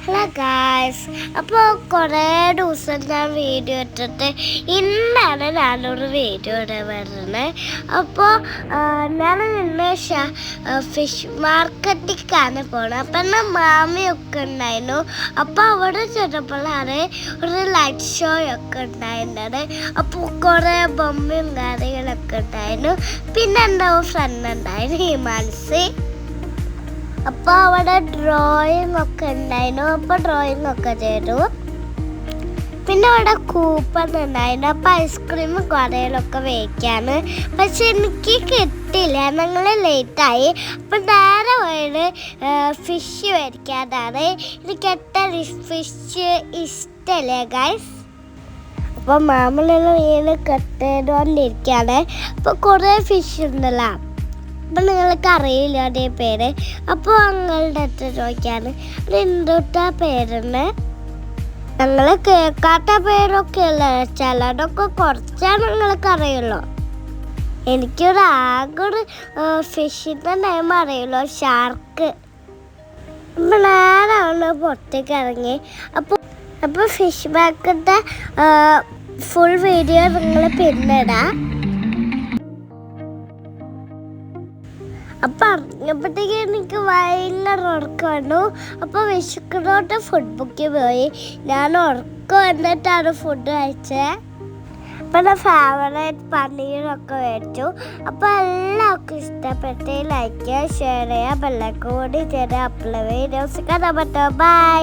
Hello guys, അപ്പോൾ കുറേ ദിവസം ഞാൻ വീഡിയോ ഇട്ടിട്ട് ഇന്നാണ് ഞാനൊരു വീഡിയോ വരുന്നത്. അപ്പോൾ ഞാൻ ഇന്ന് ഫിഷ് മാർക്കറ്റിലേക്കാണ് പോണത്. അപ്പം എൻ്റെ മാമിയൊക്കെ ഉണ്ടായിരുന്നു. അപ്പോൾ അവിടെ ചെന്നപ്പോഴാണ് ഒരു ലൈറ്റ് ഷോ ഒക്കെ ഉണ്ടായിരുന്നത്. അപ്പോൾ കുറേ ബൊമ്മയും കാര്യങ്ങളൊക്കെ ഉണ്ടായിരുന്നു. പിന്നെ എൻ്റെ ഫ്രണ്ട് ഉണ്ടായിരുന്നു, ഹിമാൻസി. അപ്പോൾ അവിടെ ഡ്രോയിങ് ഒക്കെ ഉണ്ടായിരുന്നു. അപ്പോൾ ഡ്രോയിങ് ഒക്കെ ചെയ്തു. പിന്നെ അവിടെ കൂപ്പൺ ഉണ്ടായിരുന്നു. അപ്പോൾ ഐസ്ക്രീം കടയിലൊക്കെ വേക്കാണ്. പക്ഷെ എനിക്ക് കിട്ടില്ല, ഞങ്ങൾ ലേറ്റായി. അപ്പം നേരെ പോയത് ഫിഷ് മേടിക്കാനാണ്. എനിക്ക് ഫിഷ് ഇഷ്ടമല്ലേ ഗൈസ്. അപ്പോൾ മാമലെല്ലാം വീട് കെട്ടിക്കൊണ്ടിരിക്കുകയാണ്. അപ്പോൾ കുറേ ഫിഷ് ഉണ്ടല്ലോ. അപ്പം നിങ്ങൾക്ക് അറിയില്ല അതേ പേര്. അപ്പോൾ ഞങ്ങളുടെ അടുത്ത് ചോദിക്കാണ് എന്തൊട്ടാ പേരെന്ന്. ഞങ്ങൾ കേൾക്കാത്ത പേരൊക്കെ അല്ല, ചിലതൊക്കെ കുറച്ചാണ് ഞങ്ങൾക്ക് അറിയുള്ളൂ. എനിക്കൊരു ആകെ ഫിഷിൻ്റെ നെയിം അറിയുള്ളൂ, ഷാർക്ക്. അപ്പം നേരെ പുറത്തേക്ക് ഇറങ്ങി. അപ്പോൾ ഫിഷ് മാർക്കറ്റിൻ്റെ ഫുൾ വീഡിയോ നിങ്ങൾ പിന്നിടാം. അപ്പം അറിഞ്ഞപ്പോഴത്തേക്ക് എനിക്ക് ഭയങ്കര ഉറക്കം വന്നു. അപ്പോൾ വിശക്കുന്നോട്ട് ഫുഡ് ബുക്ക് പോയി. ഞാൻ ഉറക്കം വന്നിട്ടാണ് ഫുഡ് കഴിച്ചത്. അപ്പം ഞാൻ ഫേവറേറ്റ് പനീറൊക്കെ മേടിച്ചു. അപ്പോൾ എല്ലാവർക്കും ഇഷ്ടപ്പെട്ട് ലൈക്ക് ചെയ്യുക, ഷെയർ ചെയ്യുക, ബെല്ലൈക്കൺ കൂടി ചെയ്ത് അപ്ലോഡ് വീഡിയോസ് കാണാൻ പറ്റുമോ. ബൈ.